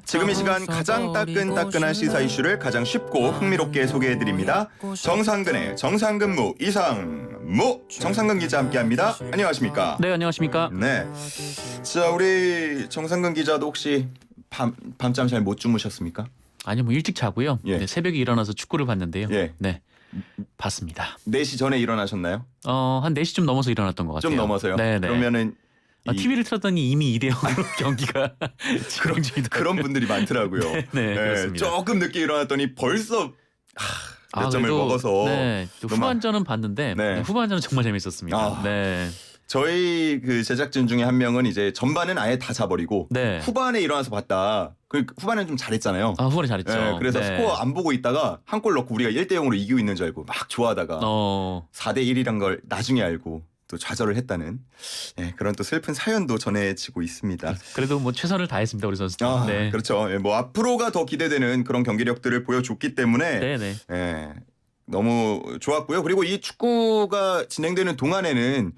지금 이 시간 가장 따끈따끈한 시사 이슈를 가장 쉽고 흥미롭게 소개해드립니다. 정상근의 정상근무 이상무 정상근 기자 함께합니다. 안녕하십니까? 네, 안녕하십니까? 네. 자, 우리 정상근 기자도 혹시 밤잠 잘 못 주무셨습니까? 아니요, 뭐 일찍 자고요. 예. 네, 새벽에 일어나서 축구를 봤는데요. 예. 네, 봤습니다. 4시 전에 일어나셨나요? 한 4시쯤 넘어서 일어났던 것 같아요. 좀 넘어서요? 네, 네. 그러면은 TV를 틀었더니 이미 2대0으로 경기가 진행 중이더라고요. 그런 분들이 많더라고요. 네, 그렇습니다. 조금 늦게 일어났더니 벌써 몇 점을 그래도, 먹어서 네, 후반전은 봤는데 네. 후반전은 정말 재밌었습니다. 네. 저희 그 제작진 중에 한 명은 이제 전반은 아예 다 자버리고 네. 후반에 일어나서 봤다. 그 후반에는 좀 잘했잖아요. 후반에 잘했죠. 네, 그래서 네. 스코어 안 보고 있다가 한 골 넣고 우리가 1대0으로 이기고 있는 줄 알고 막 좋아하다가 4대1이란 걸 나중에 알고 또 좌절을 했다는 그런 또 슬픈 사연도 전해지고 있습니다. 그래도 뭐 최선을 다했습니다, 우리 선수들. 네. 그렇죠. 뭐 앞으로가 더 기대되는 그런 경기력들을 보여줬기 때문에 네네. 너무 좋았고요. 그리고 이 축구가 진행되는 동안에는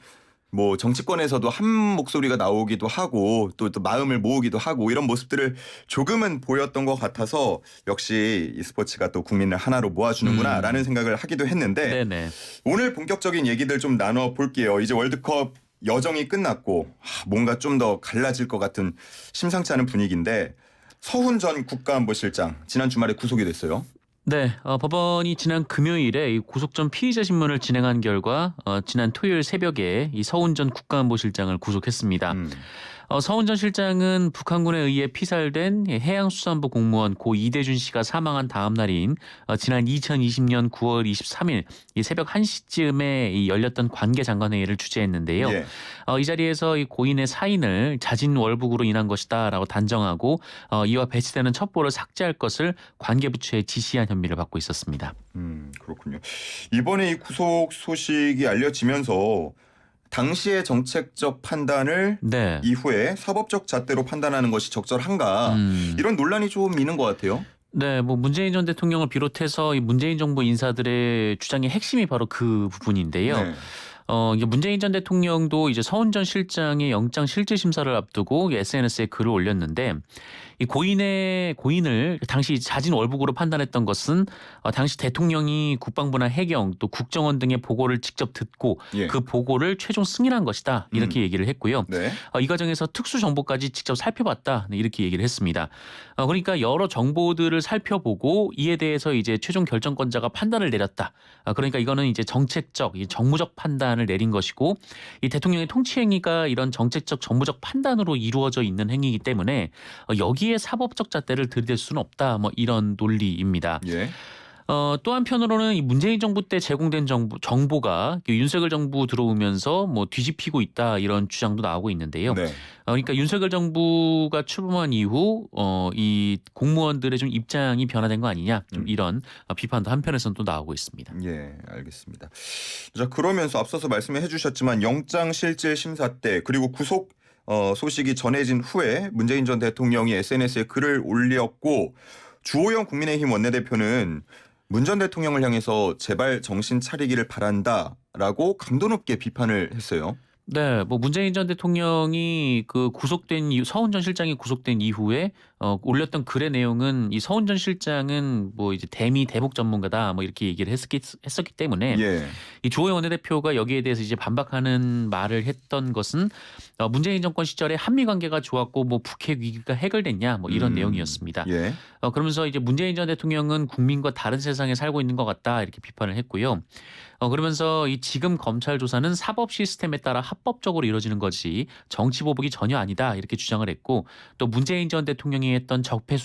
뭐 정치권에서도 한 목소리가 나오기도 하고 또 마음을 모으기도 하고 이런 모습들을 조금은 보였던 것 같아서 역시 이 스포츠가 또 국민을 하나로 모아주는구나라는 생각을 하기도 했는데 네네. 오늘 본격적인 얘기들 좀 나눠볼게요. 이제 월드컵 여정이 끝났고 뭔가 좀 더 갈라질 것 같은 심상치 않은 분위기인데 서훈 전 국가안보실장 지난 주말에 구속이 됐어요. 네, 법원이 지난 금요일에 이 구속 전 피의자 신문을 진행한 결과 지난 토요일 새벽에 이 서훈 전 국가안보실장을 구속했습니다. 서훈 전 실장은 북한군에 의해 피살된 해양수산부 공무원 고 이대준 씨가 사망한 다음 날인 지난 2020년 9월 23일 이 새벽 1시쯤에 이 열렸던 관계장관회의를 주재했는데요. 예. 이 자리에서 이 고인의 사인을 자진월북으로 인한 것이다라고 단정하고 이와 배치되는 첩보를 삭제할 것을 관계부처에 지시한 혐의를 받고 있었습니다. 그렇군요. 이번에 이 구속 소식이 알려지면서 당시의 정책적 판단을 네. 이후에 사법적 잣대로 판단하는 것이 적절한가 이런 논란이 좀 있는 것 같아요. 네, 뭐 문재인 전 대통령을 비롯해서 이 문재인 정부 인사들의 주장의 핵심이 바로 그 부분인데요. 네. 이게 문재인 전 대통령도 이제 서훈 전 실장의 영장 실질 심사를 앞두고 SNS에 글을 올렸는데 이 고인을 당시 자진 월북으로 판단했던 것은 당시 대통령이 국방부나 해경 또 국정원 등의 보고를 직접 듣고 그 보고를 최종 승인한 것이다 이렇게 얘기를 했고요. 네. 이 과정에서 특수 정보까지 직접 살펴봤다 이렇게 얘기를 했습니다. 그러니까 여러 정보들을 살펴보고 이에 대해서 이제 최종 결정권자가 판단을 내렸다. 그러니까 이거는 이제 정책적, 정무적 판단을 내린 것이고 이 대통령의 통치 행위가 이런 정책적, 정무적 판단으로 이루어져 있는 행위이기 때문에 여기에 사법적 잣대를 들이댈 수는 없다. 뭐 이런 논리입니다. 예. 또 한편으로는 이 문재인 정부 때 제공된 정보가 윤석열 정부 들어오면서 뭐 뒤집히고 있다 이런 주장도 나오고 있는데요. 네. 그러니까 윤석열 정부가 출범한 이후 이 공무원들의 좀 입장이 변화된 거 아니냐 좀 이런 비판도 한편에서는 또 나오고 있습니다. 예, 알겠습니다. 자, 그러면서 앞서서 말씀해 주셨지만 영장 실질 심사 때 그리고 구속 소식이 전해진 후에 문재인 전 대통령이 SNS에 글을 올렸고 주호영 국민의힘 원내대표는 문 전 대통령을 향해서 제발 정신 차리기를 바란다라고 강도 높게 비판을 했어요. 네, 뭐 문재인 전 대통령이 그 구속된 이후 서훈 전 실장이 구속된 이후에 올렸던 글의 내용은 이 서훈 전 실장은 뭐 이제 대북 전문가다 뭐 이렇게 얘기를 했었기 때문에 이 주호영 원내대표가 여기에 대해서 이제 반박하는 말을 했던 것은 문재인 정권 시절에 한미 관계가 좋았고 뭐 북핵 위기가 해결됐냐 뭐 이런 내용이었습니다. 그러면서 이제 문재인 전 대통령은 국민과 다른 세상에 살고 있는 것 같다 이렇게 비판을 했고요. 그러면서 이 지금 검찰 조사는 사법 시스템에 따라 합법적으로 이루어지는 것이 정치 보복이 전혀 아니다 이렇게 주장을 했고 또 문재인 전 대통령이 했던 적폐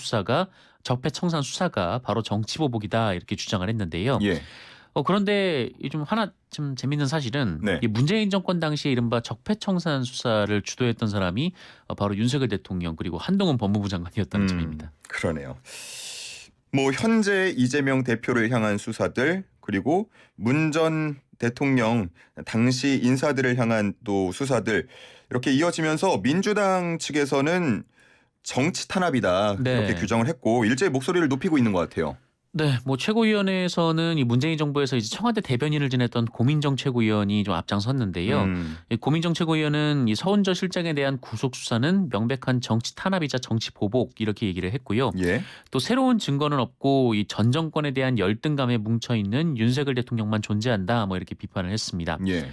청산 수사가 바로 정치 보복이다 이렇게 주장을 했는데요. 그런데 좀 재밌는 사실은 이 문재인 정권 당시에 이른바 적폐청산 수사를 주도했던 사람이 바로 윤석열 대통령 그리고 한동훈 법무부 장관이었다는 점입니다. 그러네요. 뭐 현재 이재명 대표를 향한 수사들 그리고 문 전 대통령 당시 인사들을 향한 또 수사들 이렇게 이어지면서 민주당 측에서는 정치 탄압이다 이렇게 규정을 했고 일제히 목소리를 높이고 있는 것 같아요. 네, 뭐 최고위원회에서는 이 문재인 정부에서 이제 청와대 대변인을 지냈던 고민정 최고위원이 좀 앞장섰는데요. 이 고민정 최고위원은 이 서운전 실장에 대한 구속 수사는 명백한 정치 탄압이자 정치 보복 이렇게 얘기를 했고요. 예. 또 새로운 증거는 없고 이 전 정권에 대한 열등감에 뭉쳐 있는 윤석열 대통령만 존재한다. 뭐 이렇게 비판을 했습니다. 예.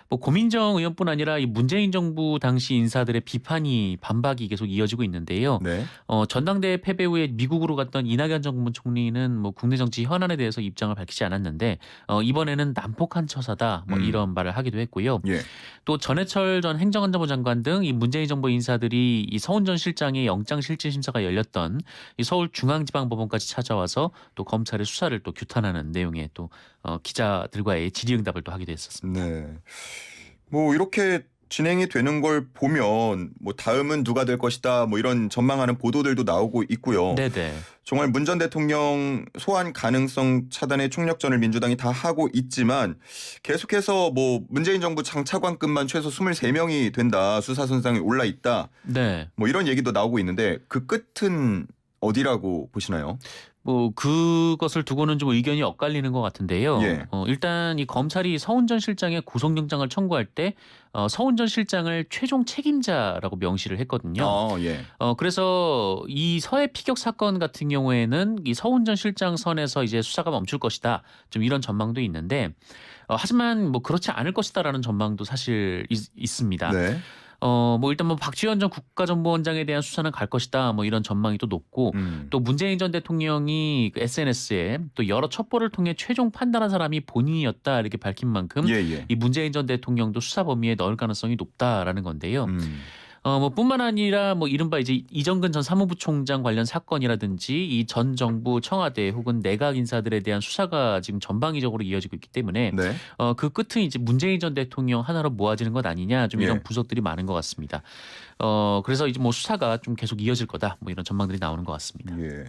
뭐 고민정 의원뿐 아니라 이 문재인 정부 당시 인사들의 비판이 반박이 계속 이어지고 있는데요. 네. 전당대회 패배 후에 미국으로 갔던 이낙연 전 총리는 뭐 국내 정치 현안에 대해서 입장을 밝히지 않았는데 이번에는 난폭한 처사다 뭐 이런 말을 하기도 했고요. 예. 또 전해철 전 행정안전부 장관 등 이 문재인 정부 인사들이 이 서훈 전 실장의 영장실질 심사가 열렸던 이 서울중앙지방법원까지 찾아와서 또 검찰의 수사를 또 규탄하는 내용의 또 기자들과의 질의응답을 또 하기도 했었습니다. 네. 뭐 이렇게 진행이 되는 걸 보면 뭐 다음은 누가 될 것이다 뭐 이런 전망하는 보도들도 나오고 있고요. 네네. 정말 문 전 대통령 소환 가능성 차단의 총력전을 민주당이 다 하고 있지만 계속해서 뭐 문재인 정부 장차관급만 최소 23명이 된다. 수사 선상에 올라 있다. 네. 뭐 이런 얘기도 나오고 있는데 그 끝은 어디라고 보시나요? 뭐 그것을 두고는 좀 의견이 엇갈리는 것 같은데요. 예. 일단 이 검찰이 서훈 전 실장의 구속영장을 청구할 때 서훈 전 실장을 최종 책임자라고 명시를 했거든요. 예. 그래서 이 서해 피격 사건 같은 경우에는 이 서훈 전 실장 선에서 이제 수사가 멈출 것이다. 좀 이런 전망도 있는데 하지만 뭐 그렇지 않을 것이다라는 전망도 사실 있습니다. 네. 뭐 일단 뭐 박지원 전 국가정보원장에 대한 수사는 갈 것이다. 뭐 이런 전망이 또 높고 또 문재인 전 대통령이 그 SNS에 또 여러 첩보를 통해 최종 판단한 사람이 본인이었다 이렇게 밝힌 만큼 예. 이 문재인 전 대통령도 수사 범위에 넣을 가능성이 높다라는 건데요. 뭐 뿐만 아니라 뭐 이른바 이제 이정근 전 사무부총장 관련 사건이라든지 이 전 정부 청와대 혹은 내각 인사들에 대한 수사가 지금 전방위적으로 이어지고 있기 때문에 네. 그 끝은 이제 문재인 전 대통령 하나로 모아지는 것 아니냐 좀 이런 예. 분석들이 많은 것 같습니다. 그래서 이제 뭐 수사가 좀 계속 이어질 거다 뭐 이런 전망들이 나오는 것 같습니다. 예.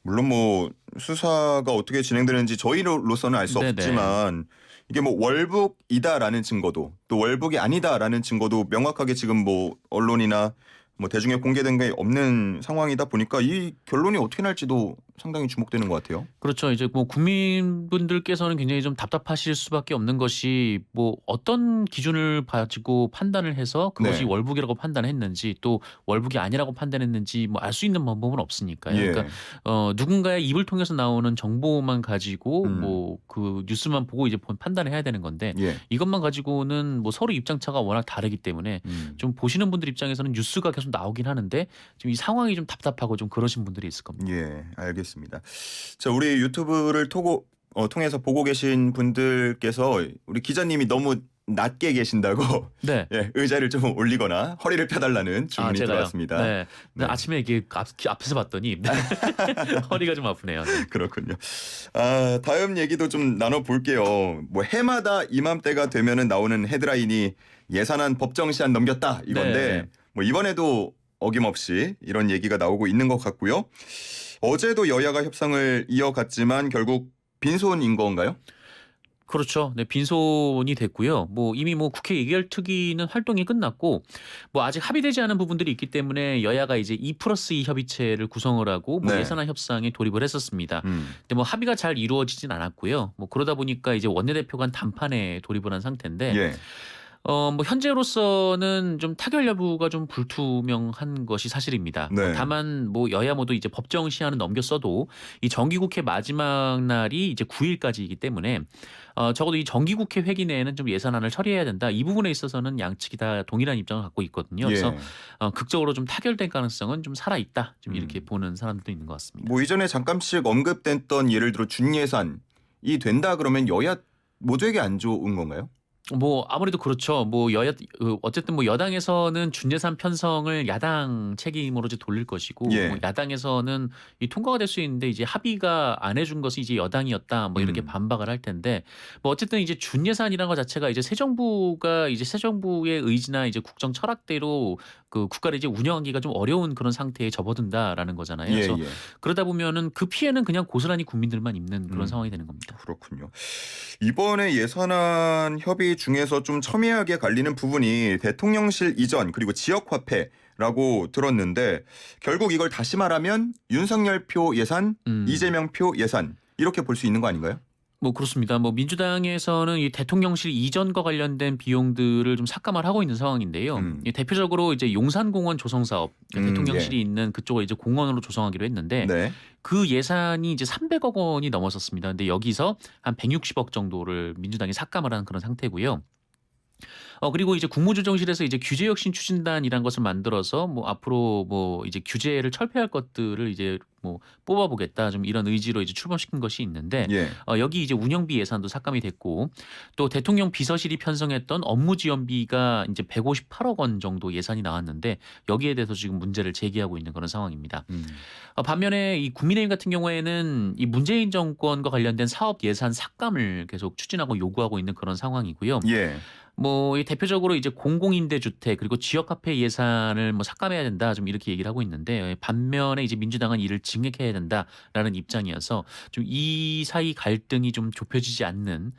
물론 뭐 수사가 어떻게 진행되는지 저희로서는 알 수 네네. 없지만 이게 뭐 월북이다라는 증거도 또 월북이 아니다라는 증거도 명확하게 지금 뭐 언론이나 뭐 대중에 공개된 게 없는 상황이다 보니까 이 결론이 어떻게 날지도 상당히 주목되는 것 같아요. 그렇죠. 이제 뭐 국민분들께서는 굉장히 좀 답답하실 수밖에 없는 것이 뭐 어떤 기준을 가지고 판단을 해서 그것이 네. 월북이라고 판단했는지 또 월북이 아니라고 판단했는지 뭐 알 수 있는 방법은 없으니까요. 예. 그러니까 누군가의 입을 통해서 나오는 정보만 가지고 뭐 그 뉴스만 보고 이제 판단을 해야 되는 건데 예. 이것만 가지고는 뭐 서로 입장차가 워낙 다르기 때문에 좀 보시는 분들 입장에서는 뉴스가 계속 나오긴 하는데 지금 이 상황이 좀 답답하고 좀 그러신 분들이 있을 겁니다. 예, 알겠습니다. 자, 우리 유튜브를 통해서 보고 계신 분들께서 우리 기자님이 너무 낮게 계신다고 네. 예, 의자를 좀 올리거나 허리를 펴달라는 주문이 제가요? 들어왔습니다. 네. 네. 아침에 이게 앞에서 봤더니 허리가 좀 아프네요. 네. 그렇군요. 다음 얘기도 좀 나눠볼게요. 뭐 해마다 이맘때가 되면은 나오는 헤드라인이 예산안 법정 시한 넘겼다 이건데 네. 뭐 이번에도 어김없이 이런 얘기가 나오고 있는 것 같고요. 어제도 여야가 협상을 이어갔지만 결국 빈손인 건가요? 그렇죠. 네, 빈손이 됐고요. 뭐 이미 뭐 국회 예결특위는 활동이 끝났고 뭐 아직 합의되지 않은 부분들이 있기 때문에 여야가 이제 2+2 협의체를 구성을 하고 뭐 네. 예산안 협상에 돌입을 했었습니다. 근데 뭐 합의가 잘 이루어지진 않았고요. 뭐 그러다 보니까 이제 원내대표 간 단판에 돌입을 한 상태인데 예. 뭐 현재로서는 좀 타결 여부가 좀 불투명한 것이 사실입니다. 네. 다만 뭐 여야 모두 이제 법정 시한은 넘겼어도 이 정기국회 마지막 날이 이제 9일까지이기 때문에 적어도 이 정기국회 회기 내에는 좀 예산안을 처리해야 된다. 이 부분에 있어서는 양측이 다 동일한 입장을 갖고 있거든요. 그래서 예. 극적으로 좀 타결될 가능성은 좀 살아 있다. 좀 이렇게 보는 사람들도 있는 것 같습니다. 뭐 이전에 잠깐씩 언급됐던 예를 들어 준예산이 된다 그러면 여야 모두에게 안 좋은 건가요? 뭐 아무래도 그렇죠. 뭐 어쨌든 뭐 여당에서는 준예산 편성을 야당 책임으로 이제 돌릴 것이고 예. 뭐 야당에서는 이 통과가 될 수 있는데 이제 합의가 안 해준 것이 이제 여당이었다. 뭐 이렇게 반박을 할 텐데 뭐 어쨌든 이제 준예산이라는 것 자체가 이제 새 정부의 의지나 이제 국정 철학대로 그 국가를 이제 운영하기가 좀 어려운 그런 상태에 접어든다라는 거잖아요. 예, 그래서 예. 그러다 보면은 그 피해는 그냥 고스란히 국민들만 입는 그런 상황이 되는 겁니다. 그렇군요. 이번에 예산안 협의 중에서 좀 첨예하게 갈리는 부분이 대통령실 이전 그리고 지역화폐라고 들었는데 결국 이걸 다시 말하면 윤석열 표 예산, 이재명 표 예산 이렇게 볼 수 있는 거 아닌가요? 뭐 그렇습니다. 뭐 민주당에서는 이 대통령실 이전과 관련된 비용들을 좀 삭감을 하고 있는 상황인데요. 이 대표적으로 이제 용산공원 조성 사업, 그러니까 대통령실이 예. 있는 그쪽을 이제 공원으로 조성하기로 했는데 네. 그 예산이 이제 300억 원이 넘었었습니다. 근데 여기서 한 160억 정도를 민주당이 삭감을 한 그런 상태고요. 그리고 이제 국무조정실에서 이제 규제혁신 추진단이란 것을 만들어서 뭐 앞으로 뭐 이제 규제를 철폐할 것들을 이제 뭐 뽑아보겠다 좀 이런 의지로 이제 출범시킨 것이 있는데 예. 여기 이제 운영비 예산도 삭감이 됐고 또 대통령 비서실이 편성했던 업무 지원비가 이제 158억 원 정도 예산이 나왔는데 여기에 대해서 지금 문제를 제기하고 있는 그런 상황입니다. 반면에 이 국민의힘 같은 경우에는 이 문재인 정권과 관련된 사업 예산 삭감을 계속 추진하고 요구하고 있는 그런 상황이고요. 예. 뭐 이 대표적으로 이제 공공임대주택 그리고 지역 카페 예산을 뭐 삭감해야 된다 좀 이렇게 얘기를 하고 있는데 반면에 이제 민주당은 이를 증액해야 된다라는 입장이어서 좀 이 사이 갈등이 좀 좁혀지지 않는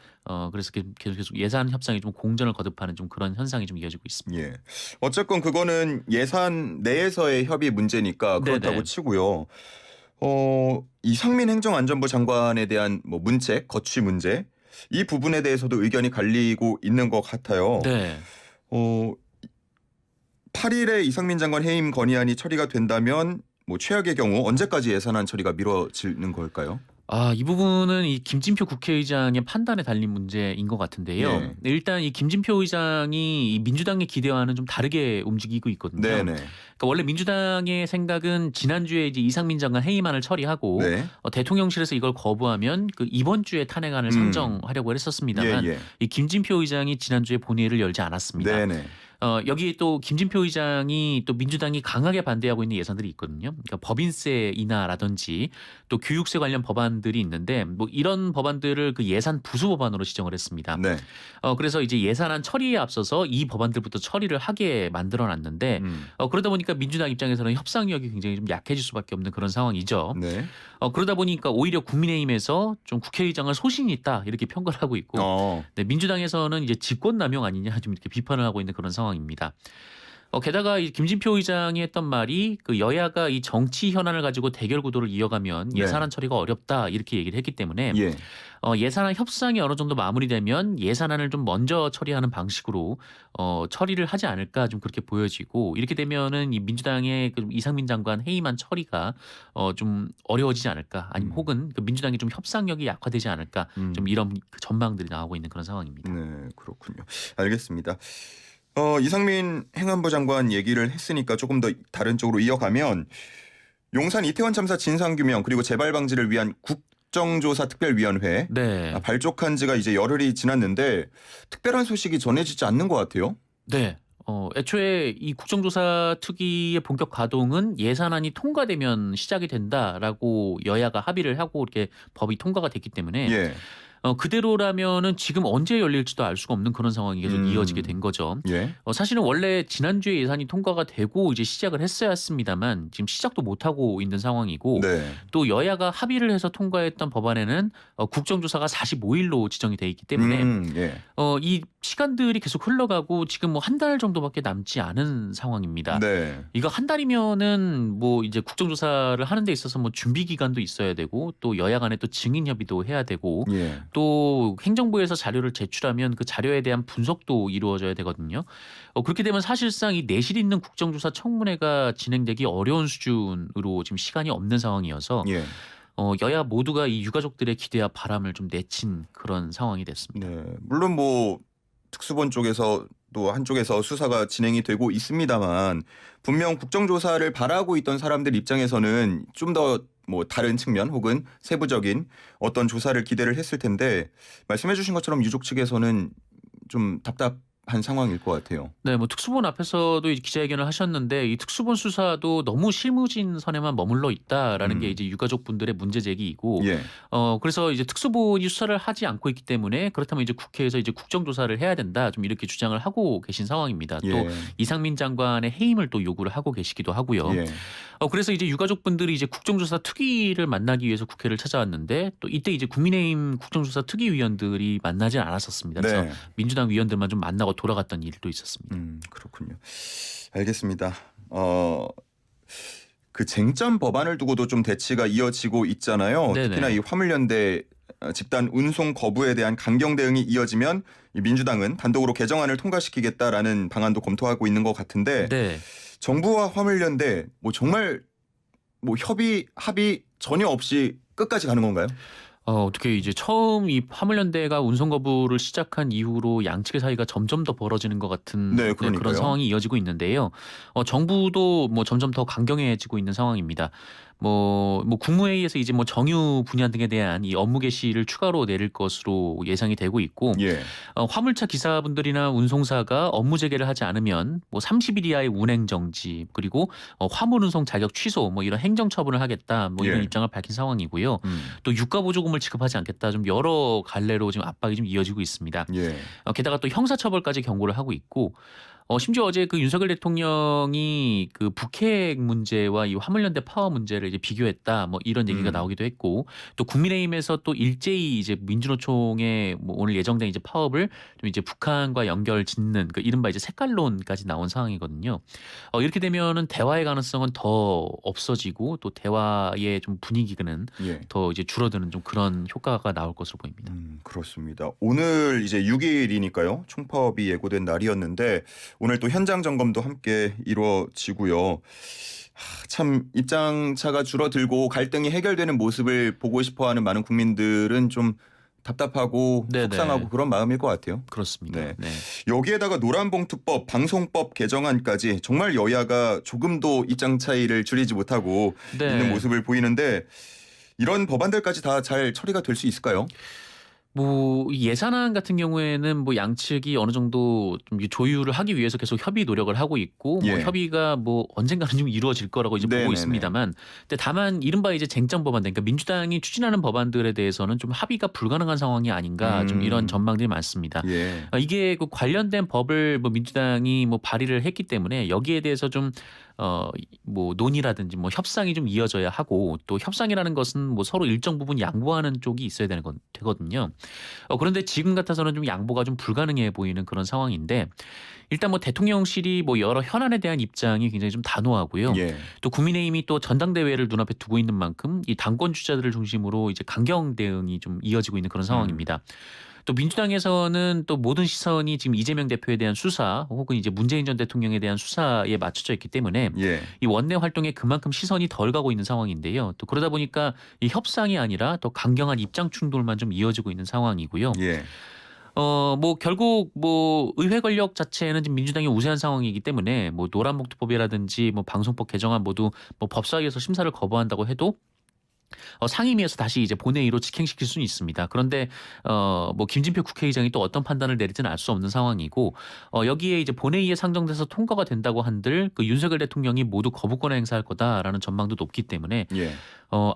그래서 계속 예산 협상이 좀 공전을 거듭하는 좀 그런 현상이 좀 이어지고 있습니다. 예. 어쨌건 그거는 예산 내에서의 협의 문제니까 그렇다고 네네. 치고요. 이상민 행정안전부 장관에 대한 뭐 문책, 거취 문제 이 부분에 대해서도 의견이 갈리고 있는 것 같아요. 네. 8일에 이상민 장관 해임 건의안이 처리가 된다면 뭐 최악의 경우 언제까지 예산안 처리가 미뤄지는 걸까요? 이 부분은 이 김진표 국회의장의 판단에 달린 문제인 것 같은데요. 예. 일단 이 김진표 의장이 이 민주당의 기대와는 좀 다르게 움직이고 있거든요. 네네. 그러니까 원래 민주당의 생각은 지난주에 이제 이상민 장관 해임안을 처리하고 네. 대통령실에서 이걸 거부하면 그 이번 주에 탄핵안을 상정하려고 했었습니다만 예. 이 김진표 의장이 지난주에 본회의를 열지 않았습니다. 네네. 여기 또 김진표 의장이 또 민주당이 강하게 반대하고 있는 예산들이 있거든요. 그러니까 법인세 인하라든지 또 교육세 관련 법안들이 있는데 뭐 이런 법안들을 그 예산 부수 법안으로 지정을 했습니다. 네. 그래서 이제 예산안 처리에 앞서서 이 법안들부터 처리를 하게 만들어놨는데 그러다 보니까 민주당 입장에서는 협상력이 굉장히 좀 약해질 수밖에 없는 그런 상황이죠. 네. 그러다 보니까 오히려 국민의힘에서 좀 국회의장을 소신이 있다 이렇게 평가를 하고 있고 네, 민주당에서는 이제 직권남용 아니냐 좀 이렇게 비판을 하고 있는 그런 상황입니다. 게다가 이 김진표 의장이 했던 말이 그 여야가 이 정치 현안을 가지고 대결 구도를 이어가면 네. 예산안 처리가 어렵다 이렇게 얘기를 했기 때문에 예. 예산안 협상이 어느 정도 마무리되면 예산안을 좀 먼저 처리하는 방식으로 처리를 하지 않을까 좀 그렇게 보여지고 이렇게 되면은 이 민주당의 그 이상민 장관 해임안 처리가 좀 어려워지지 않을까 아니면 혹은 그 민주당이 좀 협상력이 약화되지 않을까 좀 이런 그 전망들이 나오고 있는 그런 상황입니다. 네, 그렇군요. 알겠습니다. 이상민 행안부 장관 얘기를 했으니까 조금 더 다른 쪽으로 이어가면 용산 이태원 참사 진상규명 그리고 재발 방지를 위한 국정조사 특별위원회 네. 발족한 지가 이제 열흘이 지났는데 특별한 소식이 전해지지 않는 것 같아요. 네. 애초에 이 국정조사 특위의 본격 가동은 예산안이 통과되면 시작이 된다라고 여야가 합의를 하고 이렇게 법이 통과가 됐기 때문에 예. 그대로라면은 지금 언제 열릴지도 알 수가 없는 그런 상황이 계속 이어지게 된 거죠. 예. 사실은 원래 지난주에 예산이 통과가 되고 이제 시작을 했어야 했습니다만 지금 시작도 못 하고 있는 상황이고 네. 또 여야가 합의를 해서 통과했던 법안에는 국정조사가 45일로 지정이 돼 있기 때문에 예. 이 시간들이 계속 흘러가고 지금 뭐 한 달 정도밖에 남지 않은 상황입니다. 네. 이거 한 달이면은 뭐 이제 국정조사를 하는 데 있어서 뭐 준비 기간도 있어야 되고 또 여야 간에 또 증인 협의도 해야 되고 예. 또 행정부에서 자료를 제출하면 그 자료에 대한 분석도 이루어져야 되거든요. 그렇게 되면 사실상 이 내실 있는 국정조사 청문회가 진행되기 어려운 수준으로 지금 시간이 없는 상황이어서 예. 여야 모두가 이 유가족들의 기대와 바람을 좀 내친 그런 상황이 됐습니다. 네. 물론 뭐 특수본 쪽에서 또 한쪽에서 수사가 진행이 되고 있습니다만 분명 국정조사를 바라고 있던 사람들 입장에서는 좀 더 뭐 다른 측면 혹은 세부적인 어떤 조사를 기대를 했을 텐데 말씀해 주신 것처럼 유족 측에서는 좀 답답한 상황일 것 같아요. 네, 뭐 특수본 앞에서도 이제 기자회견을 하셨는데 이 특수본 수사도 너무 실무진 선에만 머물러 있다라는 게 이제 유가족분들의 문제 제기이고, 예. 그래서 이제 특수본이 수사를 하지 않고 있기 때문에 그렇다면 이제 국회에서 이제 국정조사를 해야 된다 좀 이렇게 주장을 하고 계신 상황입니다. 또 예. 이상민 장관의 해임을 또 요구를 하고 계시기도 하고요. 예. 그래서 이제 유가족분들이 이제 국정조사 특위를 만나기 위해서 국회를 찾아왔는데 또 이때 이제 국민의힘 국정조사 특위위원들이 만나진 않았었습니다. 그래서 네. 민주당 위원들만 좀 만나고 돌아갔던 일도 있었습니다. 그렇군요. 알겠습니다. 그 쟁점 법안을 두고도 좀 대치가 이어지고 있잖아요. 네네. 특히나 이 화물연대 집단 운송 거부에 대한 강경 대응이 이어지면 이 민주당은 단독으로 개정안을 통과시키겠다라는 방안도 검토하고 있는 것 같은데 네. 정부와 화물연대 뭐 정말 뭐 합의 전혀 없이 끝까지 가는 건가요? 어떻게 이제 처음 이 화물연대가 운송 거부를 시작한 이후로 양측의 사이가 점점 더 벌어지는 것 같은 네, 그런 그러니까요. 상황이 이어지고 있는데요. 정부도 뭐 점점 더 강경해지고 있는 상황입니다. 뭐 국무회의에서 이제 뭐 정유 분야 등에 대한 이 업무 개시를 추가로 내릴 것으로 예상이 되고 있고 예. 화물차 기사분들이나 운송사가 업무 재개를 하지 않으면 뭐 30일 이하의 운행 정지 그리고 화물 운송 자격 취소 뭐 이런 행정 처분을 하겠다 뭐 이런 예. 입장을 밝힌 상황이고요. 또 유가 보조금을 지급하지 않겠다 좀 여러 갈래로 지금 압박이 좀 이어지고 있습니다. 예. 게다가 또 형사처벌까지 경고를 하고 있고 심지어 어제 그 윤석열 대통령이 그 북핵 문제와 이 화물연대 파워 문제를 이제 비교했다 뭐 이런 얘기가 나오기도 했고 또 국민의힘에서 또 일제히 이제 민주노총의 뭐 오늘 예정된 이제 파업을 좀 이제 북한과 연결 짓는 그 이른바 이제 색깔론까지 나온 상황이거든요. 이렇게 되면은 대화의 가능성은 더 없어지고 또 대화의 좀 분위기는 예. 더 이제 줄어드는 좀 그런 효과가 나올 것으로 보입니다. 그렇습니다. 오늘 이제 6일이니까요. 총파업이 예고된 날이었는데 오늘 또 현장 점검도 함께 이루어지고요. 참 입장차가 줄어들고 갈등이 해결되는 모습을 보고 싶어하는 많은 국민들은 좀 답답하고 네네. 속상하고 그런 마음일 것 같아요. 그렇습니다. 네. 네. 여기에다가 노란봉투법, 방송법 개정안까지 정말 여야가 조금도 입장 차이를 줄이지 못하고 네. 있는 모습을 보이는데 이런 법안들까지 다 잘 처리가 될 수 있을까요? 뭐 예산안 같은 경우에는 뭐 양측이 어느 정도 좀 조율을 하기 위해서 계속 협의 노력을 하고 있고 뭐 예. 협의가 뭐 언젠가는 좀 이루어질 거라고 이제 네네네. 보고 있습니다만, 근데 다만 이른바 이제 쟁점 법안들, 그러니까 민주당이 추진하는 법안들에 대해서는 좀 합의가 불가능한 상황이 아닌가 좀 이런 전망들이 많습니다. 예. 이게 그 관련된 법을 뭐 민주당이 뭐 발의를 했기 때문에 여기에 대해서 좀 뭐 논의라든지 뭐 협상이 좀 이어져야 하고 또 협상이라는 것은 뭐 서로 일정 부분 양보하는 쪽이 있어야 되거든요. 그런데 지금 같아서는 좀 양보가 좀 불가능해 보이는 그런 상황인데 일단 뭐 대통령실이 뭐 여러 현안에 대한 입장이 굉장히 좀 단호하고요. 예. 또 국민의힘이 또 전당대회를 눈앞에 두고 있는 만큼 이 당권 주자들을 중심으로 이제 강경 대응이 좀 이어지고 있는 그런 상황입니다. 또 민주당에서는 또 모든 시선이 지금 이재명 대표에 대한 수사 혹은 이제 문재인 전 대통령에 대한 수사에 맞춰져 있기 때문에 예. 이 원내 활동에 그만큼 시선이 덜 가고 있는 상황인데요. 또 그러다 보니까 이 협상이 아니라 더 강경한 입장 충돌만 좀 이어지고 있는 상황이고요. 예. 뭐 결국 뭐 의회 권력 자체는 지금 민주당이 우세한 상황이기 때문에 뭐 노란봉투법이라든지 뭐 방송법 개정안 모두 뭐 법사위에서 심사를 거부한다고 해도 상임위에서 다시 이제 본회의로 직행시킬 수는 있습니다. 그런데 뭐 김진표 국회의장이 또 어떤 판단을 내릴지는 알 수 없는 상황이고 여기에 이제 본회의에 상정돼서 통과가 된다고 한들 그 윤석열 대통령이 모두 거부권을 행사할 거다라는 전망도 높기 때문에 예.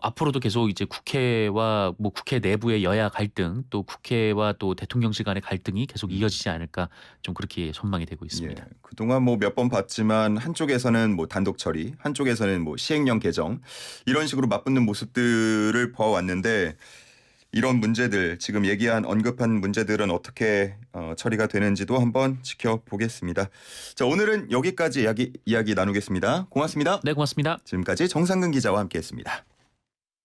앞으로도 계속 이제 국회와 뭐 국회 내부의 여야 갈등 또 국회와 또 대통령실 간의 갈등이 계속 이어지지 않을까 좀 그렇게 전망이 되고 있습니다. 예. 그동안 뭐 몇 번 봤지만 한쪽에서는 뭐 단독 처리, 한쪽에서는 뭐 시행령 개정 이런 식으로 맞붙는 모습들을 봐왔는데 이런 문제들 지금 얘기한 언급한 문제들은 어떻게 처리가 되는지도 한번 지켜보겠습니다. 자, 오늘은 여기까지 이야기 나누겠습니다. 고맙습니다. 네, 고맙습니다. 지금까지 정상근 기자와 함께했습니다.